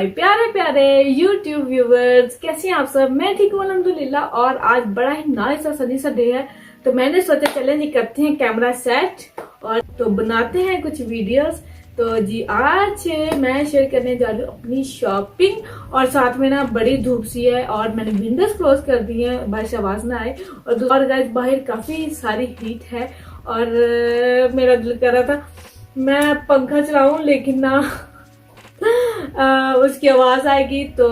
My प्यारे प्यारे YouTube viewers, कैसे हैं आप सब। मैं ठीक हूँ अल्हम्दुलिल्लाह। और आज बड़ा ही नाइस सा सनी सा डे है, तो मैंने सोचा चलें जी करते हैं कैमरा सेट और तो बनाते हैं कुछ वीडियोस। तो जी आज मैं शेयर करने जा रही हूँ अपनी शॉपिंग, और साथ में ना बड़ी धूप सी है और मैंने विंडोज क्लोज कर दी है, बारिश आवाज ना आए। और गाइस बाहर काफी सारी हीट है और मेरा दिल कर रहा था मैं पंखा चलाऊं, लेकिन ना उसकी आवाज आएगी तो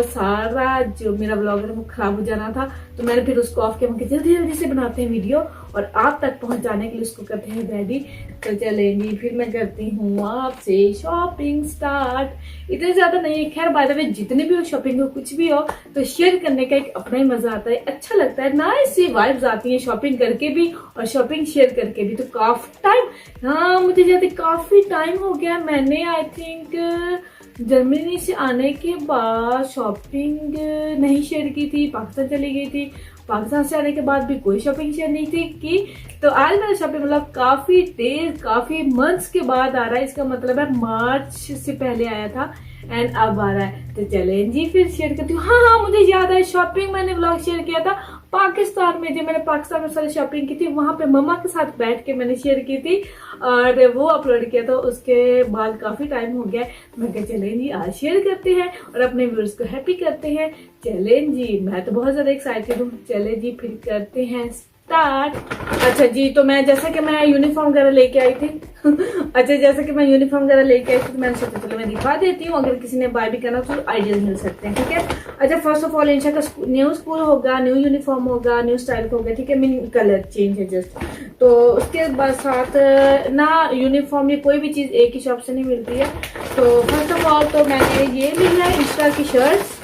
सारा जो मेरा ब्लॉग है वो खराब हो जाना था। तो मैंने फिर उसको ऑफ किया, जल्दी जल्दी से बनाते हैं वीडियो और आप तक पहुंच जाने के लिए उसको करते हैं रेडी। तो चलेंगी फिर मैं करती हूँ आपसे शॉपिंग स्टार्ट। इतने ज्यादा नहीं, खैर बाय द वे जितने भी हो शॉपिंग हो कुछ भी हो तो शेयर करने का एक अपना ही मजा आता है, अच्छा लगता है, नाइस सी वाइब्स आती है शॉपिंग करके भी और शॉपिंग शेयर करके भी। तो काफी टाइम, हाँ मुझे जाते काफी टाइम हो गया। मैंने आई थिंक जर्मनी से आने के बाद शॉपिंग नहीं शेयर की थी, पाकिस्तान चली गई थी, पाकिस्तान से आने के बाद भी कोई शॉपिंग शेयर नहीं थी की। तो आज मेरा शॉपिंग मतलब काफी डेज काफी मंथ्स के बाद आ रहा है, इसका मतलब है मार्च से पहले आया था एंड अब आ रहा है। तो चलें जी फिर शेयर करती हूँ। हाँ मुझे याद है शॉपिंग मैंने व्लॉग शेयर किया था पाकिस्तान में, जब मैंने पाकिस्तान में सारी शॉपिंग की थी वहां पे मम्मा के साथ बैठ के मैंने शेयर की थी और वो अपलोड किया था। उसके बाद काफी टाइम हो गया, मैं कहा चलें जी आज शेयर करते हैं और अपने व्यूअर्स को हैप्पी करते हैं। चलें जी, मैं तो बहुत ज्यादा एक्साइटेड हूँ। चले जी फिर करते हैं स्टार्ट। अच्छा जी, तो मैं जैसा कि मैं यूनिफॉर्म वगैरह लेके आई थी अच्छा जैसा कि मैं यूनिफॉर्म वगैरह लेके आई थी तो मैंने सोचा चलो मैं दिखा देती हूँ, अगर किसी ने बाय भी करना तो आइडियाज मिल सकते हैं, ठीक है। अच्छा फर्स्ट ऑफ ऑल इंशा का न्यू स्कूल होगा, न्यू यूनिफॉर्म होगा, न्यू स्टाइल होगा, ठीक है। मीन कलर चेंज है जस्ट। तो उसके बाद साथ ना यूनिफॉर्म या कोई भी चीज एक ही शॉप से नहीं मिलती है। तो फर्स्ट ऑफ ऑल तो मैंने ये ली है इंस्टा की शर्ट्स,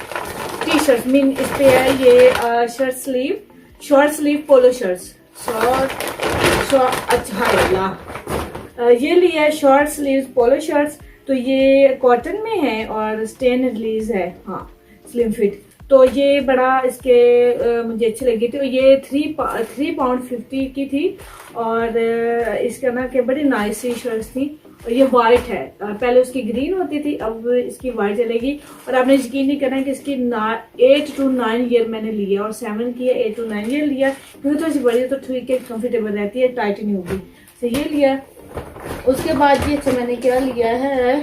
टी शर्ट, मीन इस पे है ये शर्ट स्लीव, शॉर्ट स्लीव पोलो शर्ट्स, अच्छा अल्लाह, ये लिया है शॉर्ट स्लीव पोलो शर्ट्स। तो ये कॉटन में है और स्टेन रिलीज है, हाँ स्लिम फिट। तो ये बड़ा इसके मुझे अच्छी लगी थी। ये 3 पाउंड 50 की थी और इसका ना कि बड़ी नाइस सी शर्ट्स थी। और ये वाइट है, पहले उसकी ग्रीन होती थी अब इसकी वाइट चलेगी। और आपने यकीन नहीं करना है कि इसकी 8 to 9 ईयर मैंने लिया और 7 की 8 to 9 ईयर लिया, क्योंकि थोड़ी सी बड़ी तो ठीक है कंफर्टेबल रहती है, टाइट नहीं होगी। तो ये लिया। उसके बाद ये अच्छा मैंने क्या लिया है,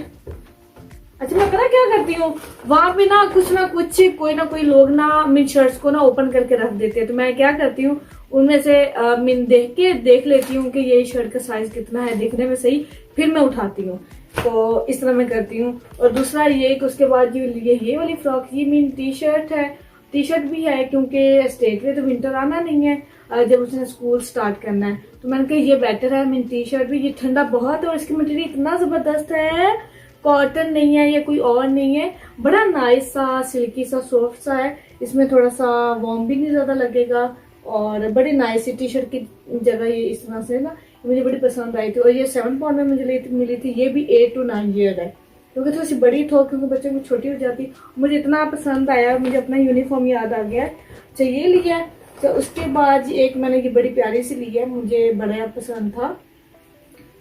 अच्छा मैं पता क्या करती हूँ, वहां पे ना कुछ कोई ना कोई लोग ना मिन शर्ट्स को ना ओपन करके रख देते हैं। तो मैं क्या करती हूँ उनमें से मिन देख लेती हूँ कि ये शर्ट का साइज कितना है, देखने में सही, फिर मैं उठाती हूँ। तो इस तरह मैं करती हूँ। और दूसरा ये कि उसके बाद ये वाली फ्रॉक, ये मीन टी शर्ट है, टी शर्ट भी है क्योंकि स्टेट में तो विंटर आना नहीं है जब उसने स्कूल स्टार्ट करना है। तो मैंने कहा ये बेटर है, मीन टी शर्ट भी, ये ठंडा बहुत है और इसकी मटेरियल इतना जबरदस्त है, कॉटन नहीं है या कोई और नहीं है, बड़ा नाइस सा सिल्की सा सॉफ्ट सा है। इसमें थोड़ा सा वार्म भी नहीं ज्यादा लगेगा और बड़ी नाइस सी टी शर्ट की जगह ये इस तरह से ना मुझे बड़ी पसंद आई थी। और ये 7 पाउंड में मुझे मिली थी। ये भी 8 to 9 ईयर है, क्योंकि थोड़ी सी बड़ी थोक, क्योंकि बच्चों की छोटी हो जाती। मुझे इतना पसंद आया, मुझे अपना यूनिफॉर्म याद आ गया। अच्छा ये लिया। तो उसके बाद एक मैंने ये बड़ी प्यारी सी ली है, मुझे बड़ा पसंद था।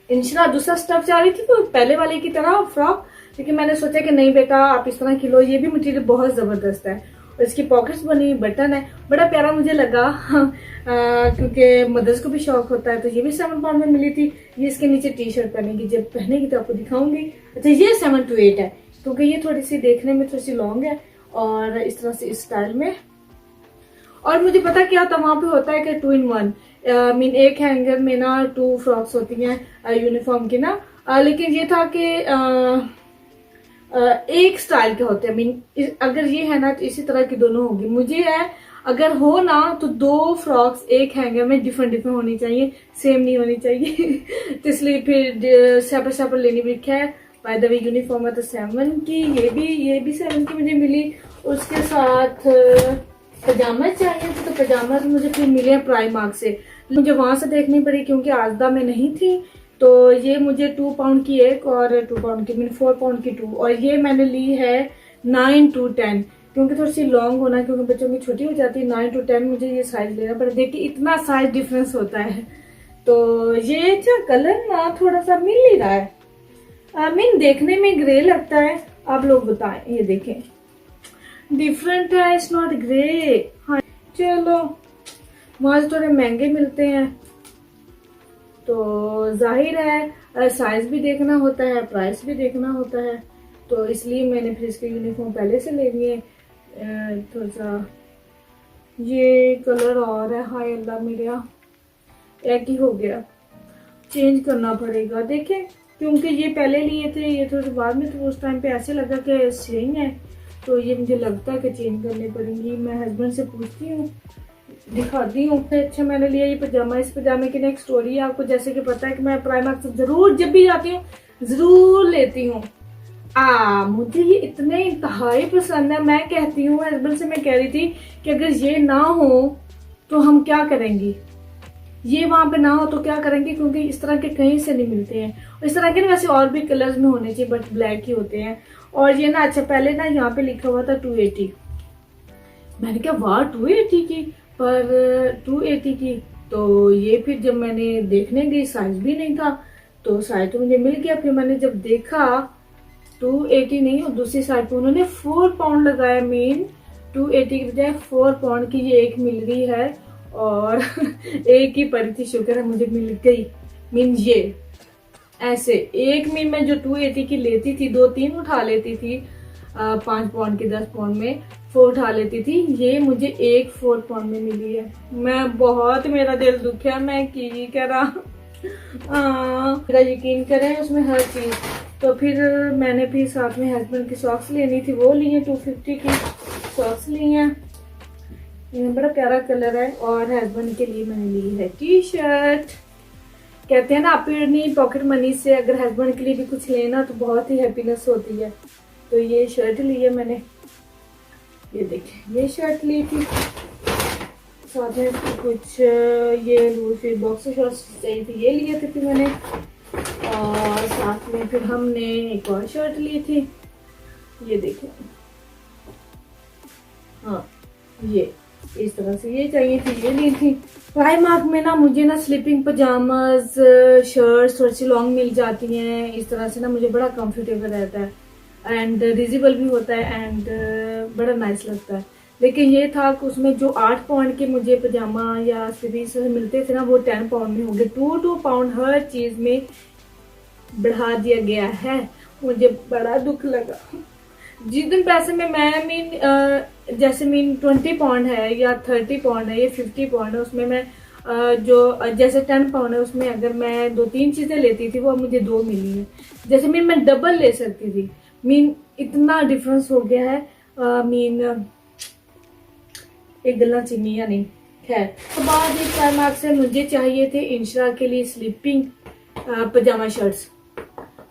इंशा दूसरा स्टफ जा रही थी तो पहले वाले की तरह फ्रॉक, लेकिन मैंने सोचा कि नहीं बेटा आप इस तरह की लो, ये भी मटेरियल बहुत जबरदस्त है और इसकी पॉकेट्स बनी, बटन है, बड़ा प्यारा मुझे लगा क्योंकि मदर्स को भी शौक होता है। तो ये भी 7 पाउंड में मिली थी। ये इसके नीचे टी शर्ट पहनेगी, जब पहनेगी तो आपको दिखाऊंगी। अच्छा ये 7 to 8 है, क्योंकि ये थोड़ी सी देखने में थोड़ी सी लॉन्ग है और इस तरह से इस स्टाइल में। और मुझे पता क्या था, वहां पे होता है कि 2 in 1, मीन एक हैंगर में ना 2 फ्रॉक्स होती हैं यूनिफॉर्म की ना, लेकिन ये था कि एक स्टाइल के होते हैं। मीन अगर ये है ना तो इसी तरह की दोनों होगी। मुझे है अगर हो ना तो 2 फ्रॉक्स एक हैंगर में डिफरेंट होनी चाहिए, सेम नहीं होनी चाहिए तो इसलिए फिर सेपरेट लेनी भी। खैर बाय द वे यूनिफॉर्म है तो 7 की, ये भी 7 की मुझे मिली। उसके साथ पजामा चाहिए तो पजामा तो मुझे फिर मिले प्राइमार्क से, मुझे वहां से देखनी पड़ी क्योंकि आजदा में नहीं थी। तो ये मुझे 2 पाउंड की एक और 2 पाउंड की, मीन 4 पाउंड की 2, और ये मैंने ली है 9 to 10, क्योंकि थोड़ी सी लॉन्ग होना, क्योंकि बच्चों की छोटी हो जाती है। 9 to 10 मुझे ये साइज लेना पड़ा। देखिए इतना साइज डिफरेंस होता है। तो ये अच्छा कलर ना थोड़ा सा मिल नहीं रहा है, मीन देखने में ग्रे लगता है आप लोग बताएं, ये देखें डिफरेंट है, इट्स नॉट ग्रे। हाँ चलो, वहां से थोड़े महंगे मिलते हैं तो जाहिर है साइज भी देखना होता है, प्राइस भी देखना होता है, तो इसलिए मैंने फिर इसके यूनिफॉर्म पहले से ले लिए। थोड़ा सा ये कलर और है, हाय अल्लाह मेरा एक ही हो गया, चेंज करना पड़ेगा। देखें क्योंकि ये पहले लिए थे, ये थोड़े बाद में, तो उस टाइम पे ऐसे लगा कि सेम है, तो ये मुझे लगता है कि चेंज करने पड़ेंगी। मैं हस्बैंड से पूछती हूँ, दिखाती हूँ। अच्छा मैंने लिया ये पजामा, इस पजामे की नेक्स्ट स्टोरी है आपको जैसे कि पता है कि मैं प्राइमर्क से जरूर जब भी जाती हूँ जरूर लेती हूँ। मुझे ये इतने इंतहाई पसंद है, मैं कहती हूँ हस्बैंड से, मैं कह रही थी कि अगर ये ना हो तो हम क्या करेंगे, ये वहां पे ना हो तो क्या करेंगे, क्योंकि इस तरह के कहीं से नहीं मिलते हैं। इस तरह के ना वैसे और भी कलर्स में होने चाहिए बट ब्लैक ही होते हैं। और ये ना अच्छा पहले ना यहाँ पे लिखा हुआ था 280, मैंने कहा वाह 280 की, पर 280 की, तो ये फिर जब मैंने देखने गई साइज भी नहीं था, तो साइज तो मुझे मिल गया। फिर मैंने जब देखा 280 नहीं, और दूसरी साइड पे उन्होंने 4 पाउंड लगाया, मीन 280 की बजाय 4 पाउंड की ये एक मिल गई है, और एक ही पड़ी थी, शुक्र है मुझे मिल गई। मीन ये ऐसे एक मीन में जो 280 की लेती थी 2-3 उठा लेती थी, 5 पाउंड की 10 पाउंड में 4 उठा लेती थी, ये मुझे एक 4 पाउंड में मिली है। मैं बहुत, मेरा दिल दुखिया, मैं की करा। मेरा यकीन करें उसमें हर चीज। तो फिर मैंने भी साथ में हस्बैंड की सॉक्स लेनी थी, वो ली है 250 की सॉक्स ली हैं, ये बड़ा प्यारा कलर है। और हस्बैंड के लिए मैंने ली है टी शर्ट। कहते हैं ना अपनी पॉकेट मनी से अगर हस्बैंड के लिए भी कुछ लेना तो बहुत ही हैप्पीनेस होती है। तो ये शर्ट ली है मैंने, ये देखें ये शर्ट ली थी, साथ में कुछ ये लूज बॉक्सर शॉर्ट्स चाहिए थी, ये लिए थे फिर मैंने। और साथ में फिर हमने एक और शर्ट ली थी, ये देखें, हाँ ये इस तरह से ये चाहिए थी, ये ली थी। प्राइमार्क में ना मुझे ना स्लीपिंग पजामाज शर्ट्स थोड़ी सी लॉन्ग मिल जाती हैं, इस तरह से ना मुझे बड़ा कंफर्टेबल रहता है एंड रिजनेबल भी होता है एंड बड़ा नाइस लगता है। लेकिन ये था कि उसमें जो 8 पाउंड के मुझे पजामा या स्लीव्स मिलते थे ना, वो 10 पाउंड में हो गए। 2 पाउंड हर चीज में बढ़ा दिया गया है, मुझे बड़ा दुख लगा। जिस दिन पैसे में मैं मीन जैसे मीन 20 पाउंड है या 30 पाउंड है या 50 पाउंड है, उसमें मैं जो जैसे 10 पाउंड है उसमें अगर मैं 2-3 चीजें लेती थी वो मुझे 2 मिली है, जैसे मीन मैं डबल ले सकती थी। मीन इतना डिफरेंस हो गया है। मीन एक गला चीनी या नहीं है। तो बाद इस प्राइमार्क से मुझे चाहिए थे इंशरा के लिए स्लीपिंग पजामा शर्ट्स,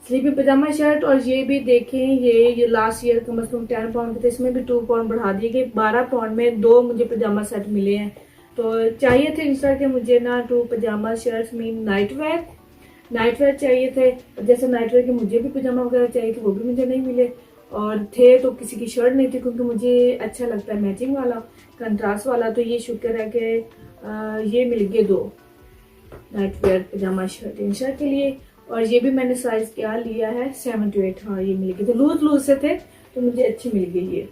स्लीपिंग पजामा शर्ट। और ये भी देखें, ये लास्ट ईयर कम से कम 10 पाउंड के थे, इसमें भी 2 पाउंड बढ़ा दिए गए, 12 पाउंड में 2 मुझे पजामा सेट मिले हैं। तो चाहिए थे इंस्टा के मुझे ना 2 पजामा शर्ट, मीन नाइट वेयर चाहिए थे। जैसे नाइट वेयर के मुझे भी पजामा वगैरह चाहिए थे, वो भी मुझे नहीं मिले। और थे तो किसी की शर्ट नहीं थी, क्योंकि मुझे अच्छा लगता है मैचिंग वाला, कंट्रास्ट वाला। तो ये शुक्र है कि ये मिल गए 2 नाइट वेयर पजामा शर्ट इंशा के लिए। और ये भी मैंने साइज क्या लिया है 7 to 8, हाँ ये मिल गए। तो लूज से थे तो मुझे अच्छी मिल गई,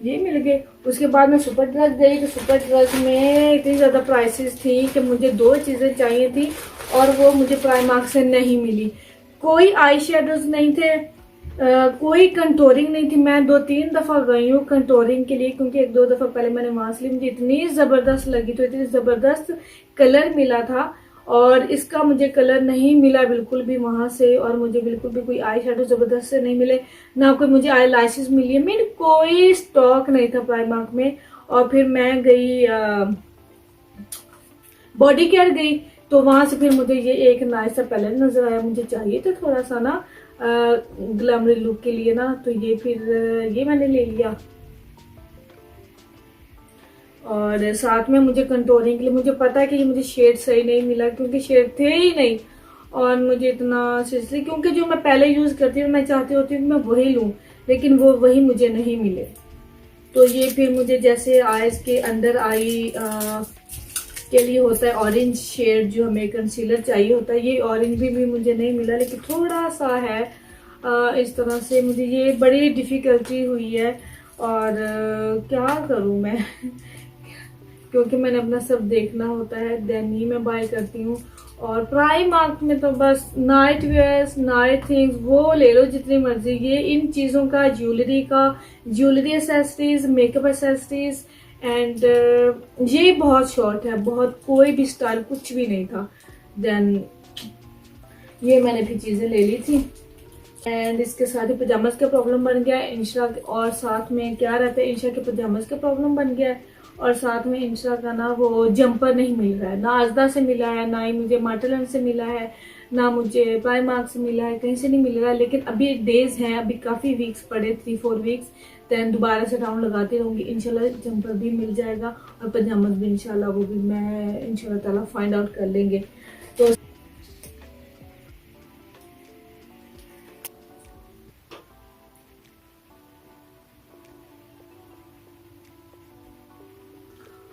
ये मिल गए। उसके बाद मैं सुपर ड्रेस गई, तो सुपर ड्रेस में इतनी ज्यादा प्राइसेस थी कि मुझे 2 चीजें चाहिए थी और वो मुझे प्राइमार्क से नहीं मिली। कोई आई शेडोज नहीं थे, कोई कंटोरिंग नहीं थी। मैं 2-3 दफा गई हूँ कंटोरिंग के लिए, क्योंकि 1-2 दफा पहले मैंने वहां से ली, मुझे इतनी जबरदस्त लगी, तो इतनी जबरदस्त कलर मिला था। और इसका मुझे कलर नहीं मिला बिल्कुल भी वहां से, और मुझे बिल्कुल भी कोई आई शेडो जबरदस्त से नहीं मिले, ना कोई मुझे आई लैशेस मिली है। मीन कोई स्टॉक नहीं था प्राइमार्क में। और फिर मैं गई बॉडी केयर गई, तो वहां से फिर मुझे ये एक नाइस सा पैलेट नजर आया, मुझे चाहिए था थोड़ा सा ना ग्लैमरी लुक के लिए ना, तो ये फिर ये मैंने ले लिया। और साथ में मुझे कंटोरिंग के लिए, मुझे पता है कि ये मुझे शेड सही नहीं मिला, क्योंकि शेड थे ही नहीं। और मुझे इतना सीरियसली, क्योंकि जो मैं पहले यूज करती हूँ मैं चाहती होती हूँ कि मैं वही लूं, लेकिन वो वही मुझे नहीं मिले। तो ये फिर मुझे जैसे आईज के अंडर आई के लिए होता है ऑरेंज शेड, जो हमें कंसीलर चाहिए होता है, ये ऑरेंज भी मुझे नहीं मिला, लेकिन थोड़ा सा है इस तरह से मुझे ये बड़ी डिफ़िकल्टी हुई है। और क्या करूँ मैं क्योंकि मैंने अपना सब देखना होता है, देन ही मैं बाय करती हूँ। और प्राइमार्क में तो बस नाइट वेयर्स, नाइट थिंग्स वो ले लो जितनी मर्जी। ये इन चीज़ों का, jewellery accessories, makeup accessories and ये बहुत शॉर्ट है, बहुत कोई भी स्टाइल कुछ भी नहीं था। देन ये मैंने फिर चीज़ें ले ली थी एंड इसके साथ ही पजामाज का प्रॉब्लम बन गया है इंशा। और साथ में क्या रहता है, इंशा के पजामाज का प्रॉब्लम बन गया है। और साथ में इंशा का ना वो जंपर नहीं मिल रहा है, ना आजदा से मिला है, ना ही मुझे मार्टेलन से मिला है, ना मुझे प्राइमार्क से मिला है, कहीं से नहीं मिल रहा है। लेकिन अभी डेज हैं, अभी काफ़ी वीक्स पड़े, 3-4 वीक्स। देन दोबारा से राउंड लगाती रहूँगी, इंशाल्लाह जंपर भी मिल जाएगा और पजामाज भी इंशाल्लाह, वो भी मैं इंशाल्लाह ताला फाइंड आउट कर लेंगे। तो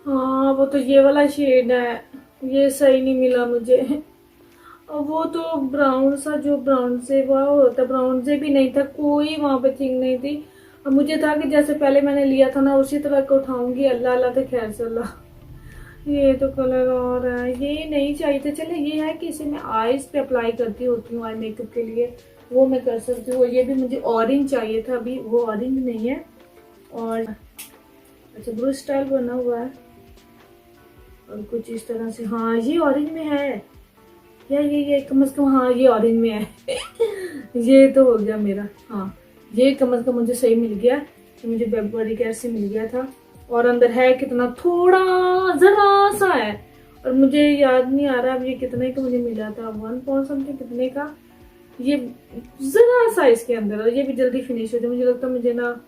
हाँ, वो तो ये वाला शेड है, ये सही नहीं मिला मुझे। और वो तो ब्राउन सा, जो ब्राउन से वो होता है, ब्राउन से भी नहीं था, कोई वहां पे थिंग नहीं थी। और मुझे था कि जैसे पहले मैंने लिया था ना उसी तरह का उठाऊंगी, अल्लाह अल्लाह तो खैर से अल्लाह। ये तो कलर और है, ये नहीं चाहिए था। चले ये है कि इसे मैं आईज पे अप्लाई करती होती हूँ, आई मेकअप के लिए, वो मैं कर सकती हूँ। ये भी मुझे ऑरेंज चाहिए था, अभी वो ऑरेंज नहीं है। और अच्छा, ब्रू स्टाइल बना हुआ है और कुछ इस तरह से। हाँ, ये ऑरेंज में है या ये कम से कम, हाँ ये ऑरेंज में है। ये तो हो गया मेरा। हाँ, ये कम से कम मुझे सही मिल गया, कि मुझे बेबरी केयर से मिल गया था। और अंदर है कितना, थोड़ा जरा सा है, और मुझे याद नहीं आ रहा अब ये कितने का मुझे मिला था, 1 पाउंड समथिंग कितने का। ये जरा सा इसके अंदर, और ये भी जल्दी फिनिश हो जाए। मुझे लगता है मुझे ना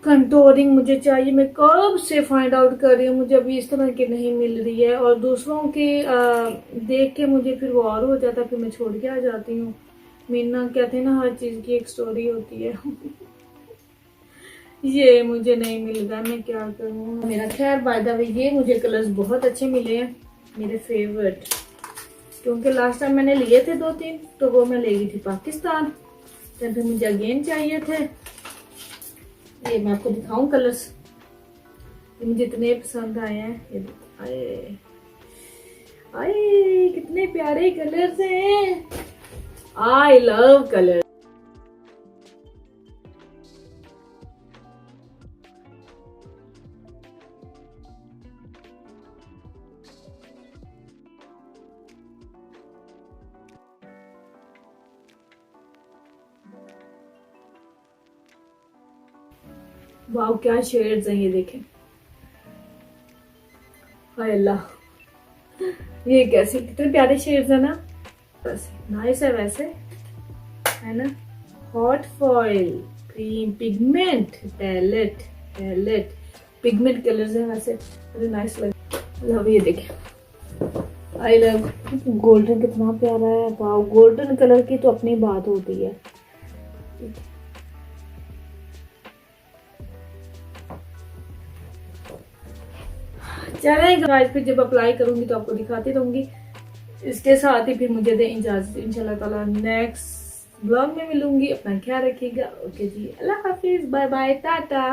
कंटोरिंग मुझे चाहिए, मैं कब से फाइंड आउट कर रही हूँ, मुझे अभी इस तरह की नहीं मिल रही है। और दूसरों के देख के मुझे फिर वो और हो जाता है, फिर मैं छोड़ के आ जाती हूँ। मीना कहते हैं ना, हर चीज की एक स्टोरी होती है। ये मुझे नहीं मिल रहा, मैं क्या करूँ मेरा। खैर बाय द वे, ये मुझे कलर्स बहुत अच्छे मिले हैं, मेरे फेवरेट, क्योंकि लास्ट टाइम मैंने लिए थे 2-3, तो वो मैं ले गई थी पाकिस्तान, फिर मुझे अगेन चाहिए थे। ये मैं आपको दिखाऊं कलर्स, ये मुझे इतने पसंद आए हैं। ये आए आए कितने प्यारे कलर्स हैं, आई लव कलर। वाह क्या शेड्स हैं, ये देखें, हाय अल्लाह, ये कैसे, कितने प्यारे शेड्स है ना। बस नाइस है वैसे, है ना। Hot foil, cream, pigment, palette pigment colours है वैसे, मुझे नाइस लगे। लव, ये देखें, आई लव गोल्डन, कितना प्यारा है। वाह, गोल्डन कलर की तो अपनी बात होती है। चलेगा गाइस, फिर जब अप्लाई करूंगी तो आपको दिखाती रहूंगी। इसके साथ ही फिर मुझे दे इजाजत, इंशाल्लाह ताला नेक्स्ट ब्लॉग में मिलूंगी। अपना ख्याल रखिएगा। ओके जी, अल्लाह हाफिज, बाय बाय, टाटा।